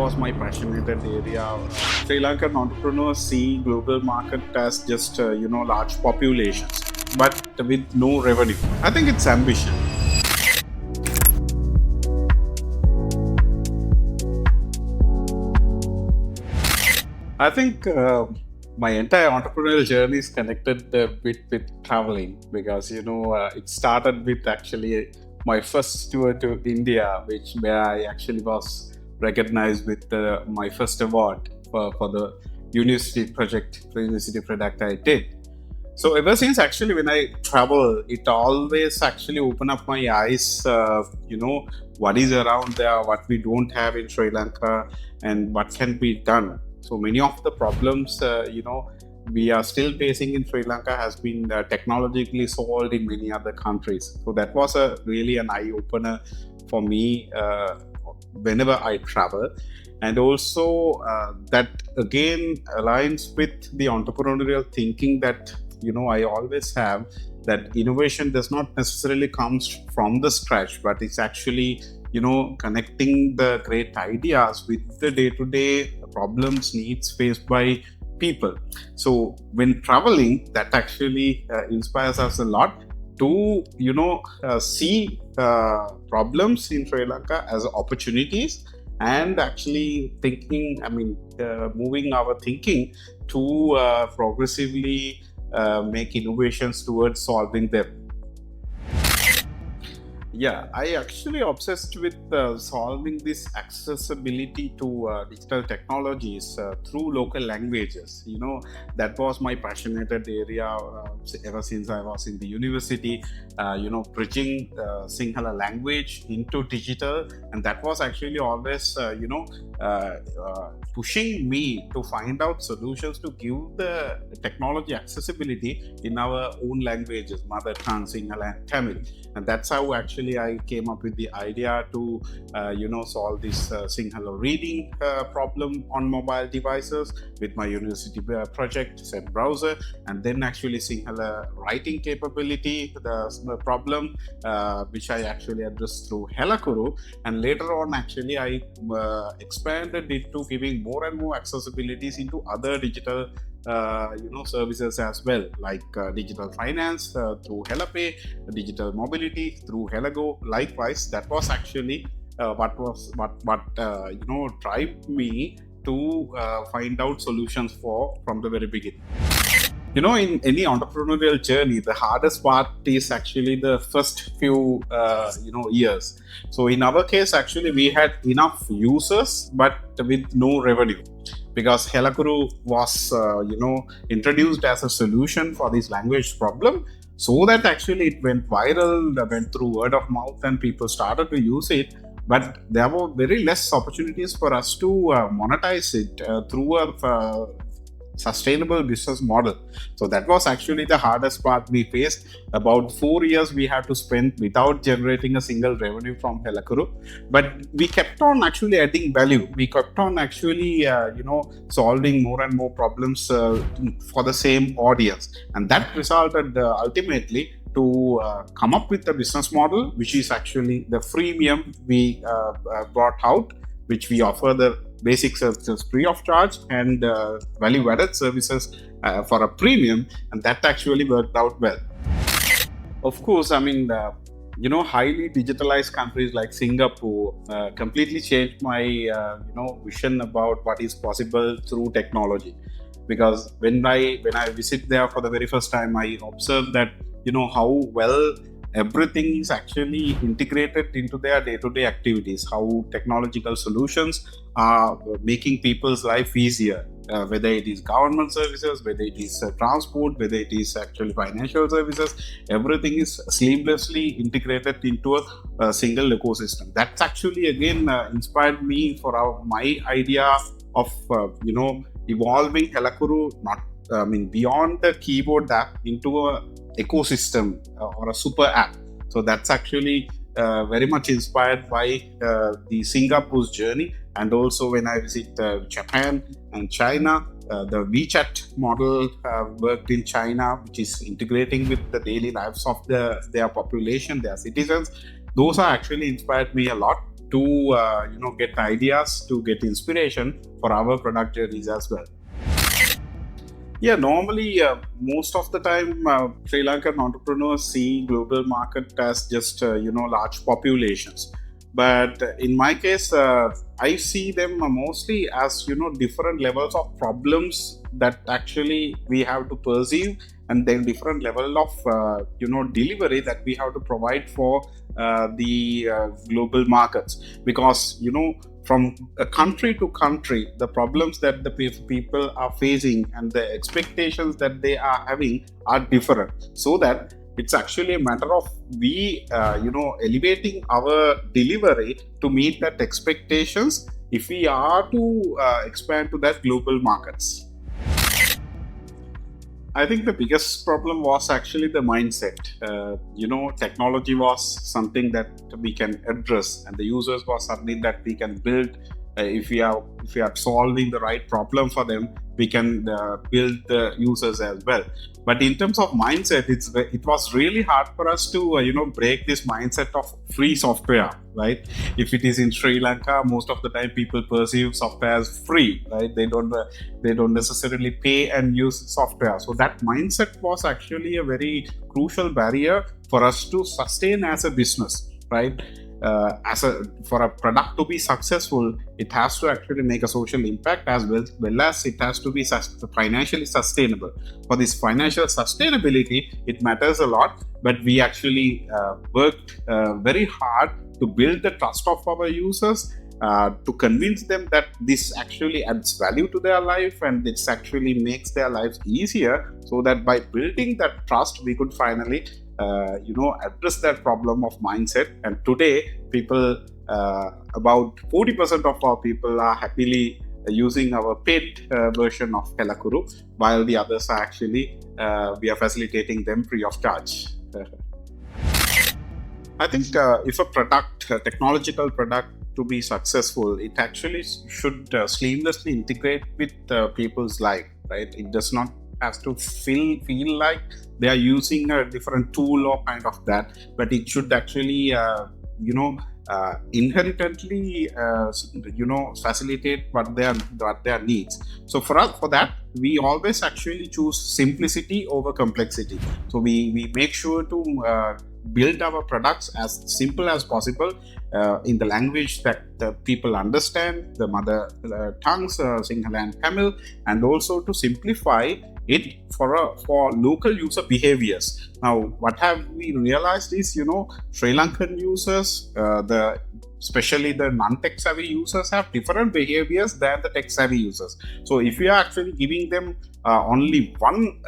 was my passionate area. Sri Lankan entrepreneurs see global market as just large populations, but with no revenue. I think it's ambition. I think my entire entrepreneurial journey is connected with traveling because it started with actually my first tour to India, where I actually was recognized with my first award for the university product I did. So ever since actually when I travel, it always actually open up my eyes. What is around there, what we don't have in Sri Lanka, and what can be done. So many of the problems, we are still facing in Sri Lanka has been technologically solved in many other countries. So that was really an eye opener for me whenever I travel. And also that again aligns with the entrepreneurial thinking that I always have, that innovation does not necessarily comes from the scratch, but it's actually connecting the great ideas with the day-to-day problems, needs faced by people. So when traveling, that actually inspires us a lot to see problems in Sri Lanka as opportunities, and actually moving our thinking to progressively make innovations towards solving them. Yeah, I actually obsessed with solving this accessibility to digital technologies through local languages. That was my passionate area ever since I was in the university. Bridging Sinhala language into digital, and that was actually always pushing me to find out solutions to give the technology accessibility in our own languages, mother tongue, Sinhala and Tamil. And that's how actually I came up with the idea to solve this Sinhala reading problem on mobile devices with my university project, Zen browser, and then actually Sinhala writing capability, the problem which I actually addressed through Helakuru. And later on actually I expanded it to giving more and more accessibilities into other digital services as well, like digital finance through HelaPay, digital mobility through HelaGo. Likewise, that was actually what drive me to find out solutions from the very beginning. In any entrepreneurial journey, the hardest part is actually the first few years. So in our case, actually, we had enough users, but with no revenue, because Helakuru was introduced as a solution for this language problem, so that actually it went viral, went through word of mouth, and people started to use it. But there were very less opportunities for us to monetize it through a sustainable business model. So that was actually the hardest part we faced. About 4 years we had to spend without generating a single revenue from Helakuru. But we kept on actually adding value. We kept on actually solving more and more problems for the same audience. And that resulted ultimately to come up with a business model, which is actually the freemium we brought out, which we offer the basic services free of charge, and value-added services for a premium, and that actually worked out well. Of course, highly digitalized countries like Singapore completely changed my vision about what is possible through technology. Because when I visit there for the very first time, I observed that how well everything is actually integrated into their day-to-day activities, how technological solutions are making people's life easier, whether it is government services, whether it is transport, whether it is actually financial services. Everything is seamlessly integrated into a single ecosystem. That's actually again inspired me for my idea of evolving Helakuru, beyond the keyboard app into a ecosystem or a super app. So that's actually very much inspired by the Singapore's journey. And also when I visit Japan and China, the WeChat model worked in China, which is integrating with the daily lives of their population, their citizens. Those are actually inspired me a lot. to get ideas, to get inspiration for our product journeys as well. Yeah, normally most of the time Sri Lankan entrepreneurs see global market as just large populations. But in my case, I see them mostly as different levels of problems that actually we have to perceive, and then different level of delivery that we have to provide for the global markets. Because from a country to country, the problems that the people are facing and the expectations that they are having are different. So that it's actually a matter of we, elevating our delivery to meet that expectations if we are to expand to that global markets. I think the biggest problem was actually the mindset. Technology was something that we can address, and the users was something that we can build. If we are solving the right problem for them, we can build the users as well. But in terms of mindset, it was really hard for us to break this mindset of free software, right? If it is in Sri Lanka, most of the time people perceive software as free, right? They don't necessarily pay and use software. So that mindset was actually a very crucial barrier for us to sustain as a business, right? For a product to be successful, it has to actually make a social impact as well as it has to be financially sustainable. For this financial sustainability, it matters a lot, but we actually worked very hard to build the trust of our users, to convince them that this actually adds value to their life and this actually makes their lives easier, so that by building that trust, we could finally address that problem of mindset. And today, people, about 40% of our people are happily using our paid version of Helakuru, while the others are actually, we are facilitating them free of charge. I think if a technological product to be successful, it actually should seamlessly integrate with people's life, right? It does not have to feel like they are using a different tool or kind of that, but it should actually inherently facilitate what their needs. So for that, we always actually choose simplicity over complexity. So we make sure to build our products as simple as possible, in the language that the people understand, the mother tongues, Sinhala and Tamil, and also to simplify it for local user behaviors. Now, what have we realized is, Sri Lankan users, especially the non-tech savvy users, have different behaviors than the tech savvy users. So if you are actually giving them only one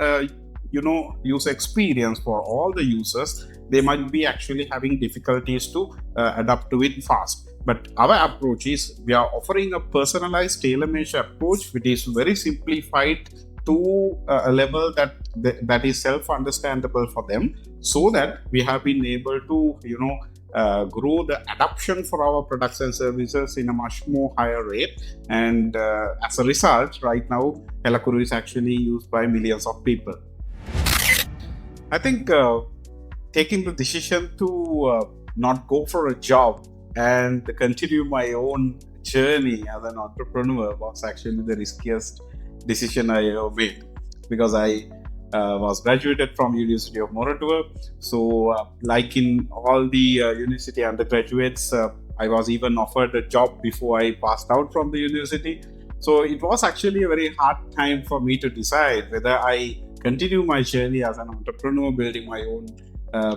user experience for all the users, they might be actually having difficulties to adapt to it fast. But our approach is, we are offering a personalized tailor-made approach, which is very simplified to a level that is self-understandable for them, so that we have been able to grow the adoption for our products and services in a much more higher rate. And as a result, right now, Helakuru is actually used by millions of people. I think taking the decision to not go for a job and continue my own journey as an entrepreneur was actually the riskiest decision I ever made, because I was graduated from University of Moratuwa. So like in all the university undergraduates, I was even offered a job before I passed out from the university. So it was actually a very hard time for me to decide whether I continue my journey as an entrepreneur, building my own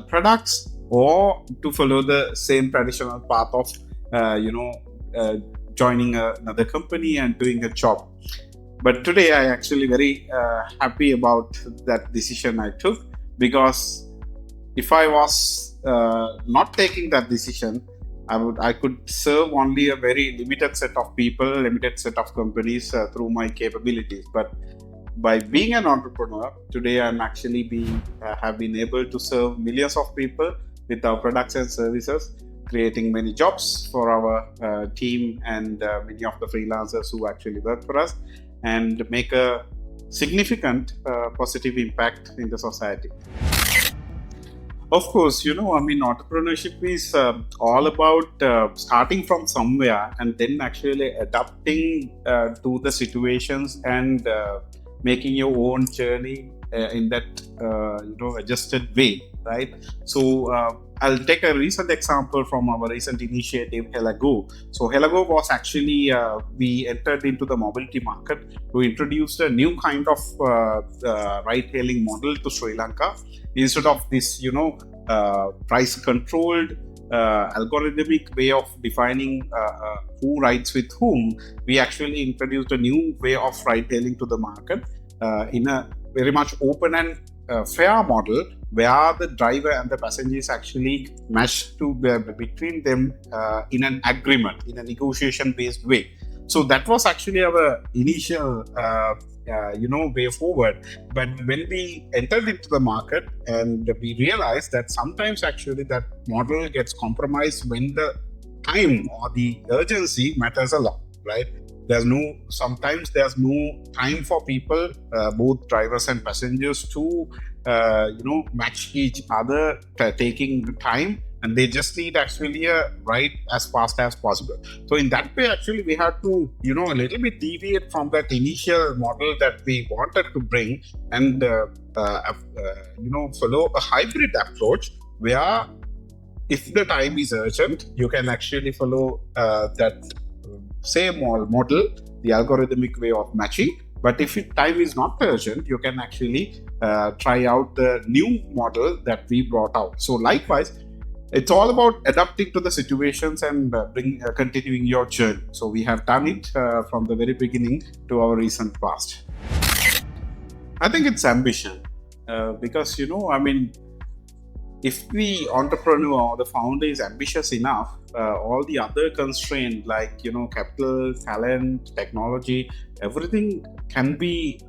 products, or to follow the same traditional path of joining another company and doing a job. But today I actually very happy about that decision I took, because if I was not taking that decision, I could serve only a very limited set of people, limited set of companies through my capabilities. But by being an entrepreneur, today I'm actually have been able to serve millions of people with our products and services, creating many jobs for our team and many of the freelancers who actually work for us, and make a significant positive impact in the society. Of course, entrepreneurship is all about starting from somewhere and then actually adapting to the situations and making your own journey in that adjusted way, right? So I'll take a recent example from our recent initiative, Helago. So Helago was actually we entered into the mobility market to introduce a new kind of ride-hailing model to Sri Lanka. Instead of this, price controlled algorithmic way of defining who rides with whom, we actually introduced a new way of ride hailing to the market in a very much open and fair model where the driver and the passengers actually match to between them in an agreement, in a negotiation based way. So that was actually our initial way forward. But when we entered into the market and we realized that sometimes actually that model gets compromised when the time or the urgency matters a lot, right? Sometimes there's no time for people, both drivers and passengers, to match each other, taking the time, and they just need actually a ride as fast as possible. So in that way, actually, we had to, a little bit deviate from that initial model that we wanted to bring and, follow a hybrid approach where if the time is urgent, you can actually follow that same model, the algorithmic way of matching. But if time is not urgent, you can actually try out the new model that we brought out. So likewise, it's all about adapting to the situations and continuing your journey. So we have done it from the very beginning to our recent past. I think it's ambition because, if the entrepreneur or the founder is ambitious enough, all the other constraints like, capital, talent, technology, everything can be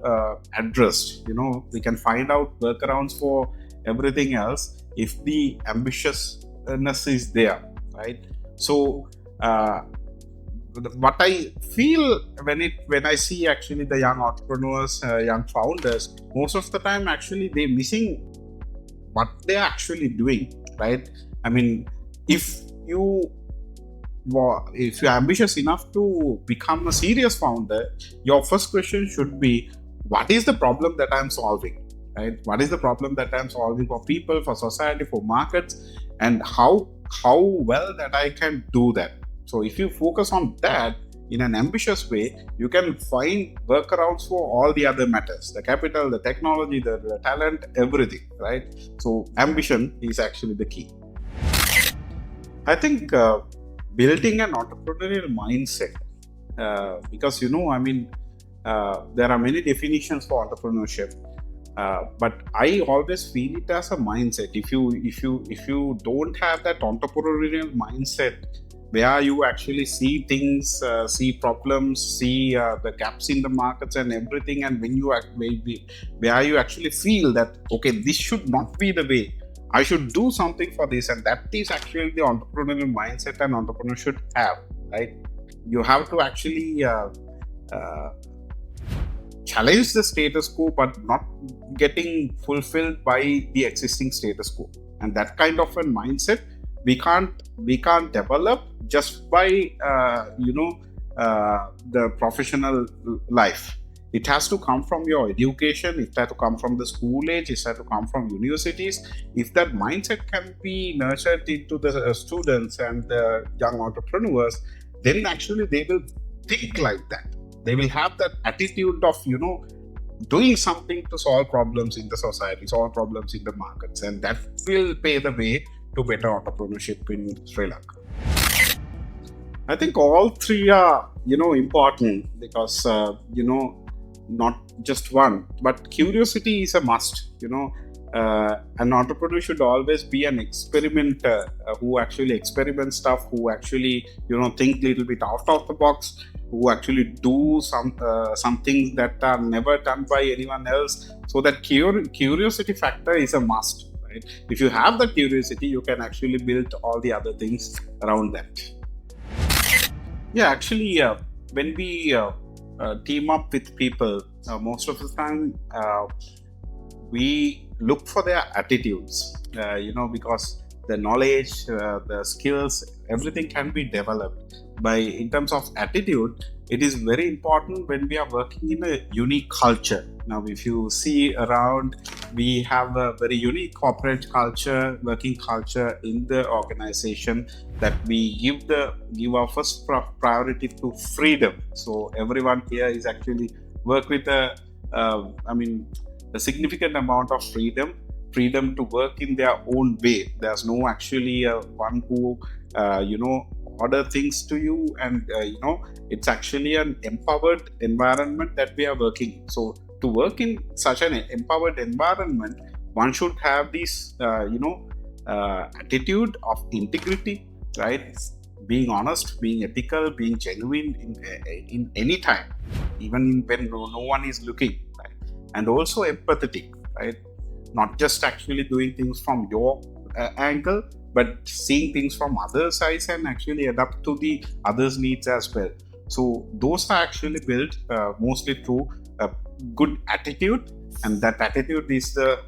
addressed. We can find out workarounds for everything else if the ambitiousness is there, right? So what I feel when I see actually the young entrepreneurs, young founders, most of the time actually they're missing what they're actually doing, right? I mean, if you're ambitious enough to become a serious founder, your first question should be, what is the problem that I'm solving, right? What is the problem that I'm solving for people, for society, for markets, and how well that I can do that. So if you focus on that in an ambitious way, you can find workarounds for all the other matters, the capital, the technology, the talent, everything, right? So ambition is actually the key. I think building an entrepreneurial mindset, because there are many definitions for entrepreneurship, but I always feel it as a mindset. If you don't have that entrepreneurial mindset, where you actually see things, see problems, see the gaps in the markets and everything, and where you actually feel that, okay, this should not be the way, I should do something for this, and that is actually the entrepreneurial mindset an entrepreneur should have, right? You have to actually challenge the status quo, but not getting fulfilled by the existing status quo. And that kind of a mindset we can't develop just by the professional life. It has to come from your education. It has to come from the school age. It has to come from universities. If that mindset can be nurtured into the students and the young entrepreneurs, then actually they will think like that. They will have that attitude of doing something to solve problems in the society, solve problems in the markets, and that will pave the way to better entrepreneurship in Sri Lanka. I think all three are, important because, not just one, but curiosity is a must. An entrepreneur should always be an experimenter who actually experiments stuff, who actually, think a little bit out of the box, who actually do some things that are never done by anyone else. So that curiosity factor is a must. If you have the curiosity, you can actually build all the other things around that. Yeah, actually, when we team up with people, most of the time we look for their attitudes, because the knowledge, the skills, everything can be developed. In terms of attitude, it is very important when we are working in a unique culture. Now, if you see around, we have a very unique corporate culture, working culture in the organization, that we give our first priority to freedom. So everyone here is actually work with a significant amount of freedom to work in their own way. There's no actually one who order things to you, and it's actually an empowered environment that we are working in. So to work in such an empowered environment, one should have this attitude of integrity, right? Being honest, being ethical, being genuine in any time, even when no one is looking, right? And also empathetic, right? Not just actually doing things from your angle, but seeing things from other sides and actually adapt to the others' needs as well. So those are actually built mostly through a good attitude, and that attitude is the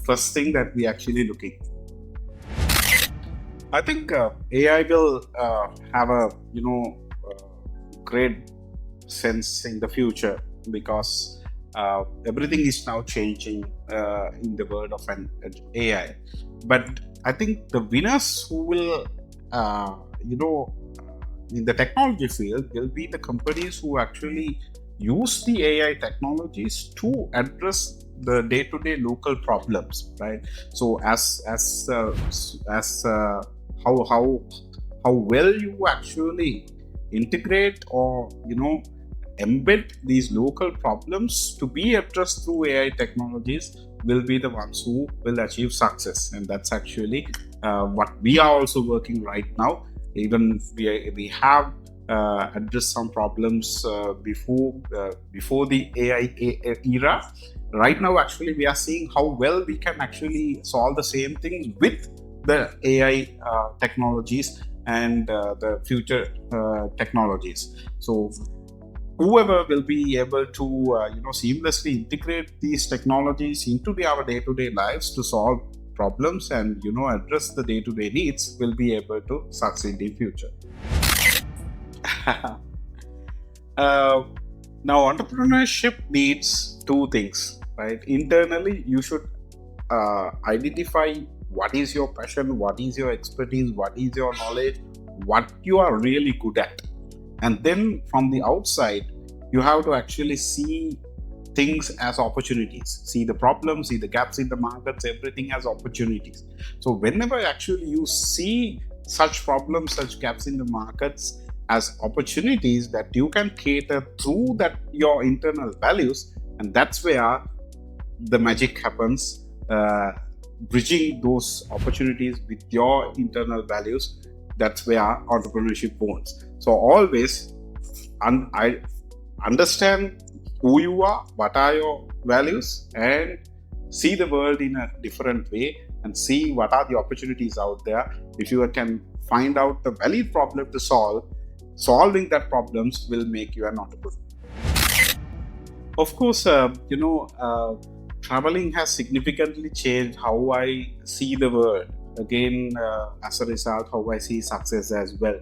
first thing that we actually looking. I think AI will have a great sense in the future, because everything is now changing in the world of an AI. But I think the winners who will, in the technology field, will be the companies who actually use the AI technologies to address the day-to-day local problems, right? So as how well you actually integrate or embed these local problems to be addressed through AI technologies will be the ones who will achieve success. And that's actually what we are also working right now. Even we have addressed some problems before the AI era. Right now, actually, we are seeing how well we can actually solve the same things with the AI technologies and the future technologies. So whoever will be able to seamlessly integrate these technologies into our day-to-day lives to solve problems and address the day-to-day needs will be able to succeed in future. Now, entrepreneurship needs two things, right? Internally, you should identify what is your passion, what is your expertise, what is your knowledge, what you are really good at. And then from the outside, you have to actually see things as opportunities, see the problems, see the gaps in the markets, everything as opportunities. So whenever actually you see such problems, such gaps in the markets as opportunities that you can cater through that your internal values, and that's where the magic happens, bridging those opportunities with your internal values. That's where entrepreneurship owns. So always I understand who you are, what are your values, and see the world in a different way and see what are the opportunities out there. If you can find out the valid problem to solving that problems will make you an entrepreneur. Of course, traveling has significantly changed how I see the world. Again, as a result, how I see success as well.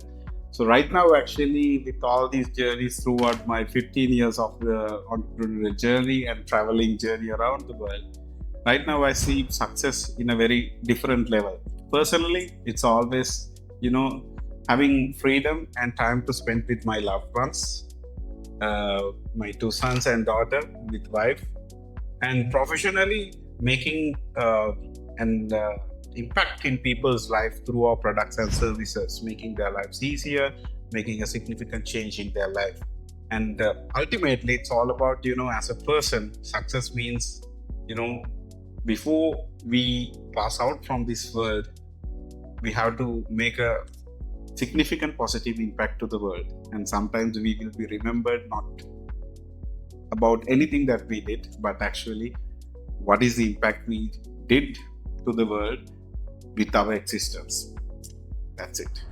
So right now, actually, with all these journeys throughout my 15 years of the entrepreneurial journey and traveling journey around the world, right now I see success in a very different level. Personally, it's always, having freedom and time to spend with my loved ones, my 2 sons and daughter, with wife, and professionally making an impact in people's life through our products and services, making their lives easier, making a significant change in their life. And ultimately, it's all about, as a person, success means, before we pass out from this world, we have to make a significant positive impact to the world. And sometimes we will be remembered not about anything that we did, but actually what is the impact we did to the world with our existence. That's it.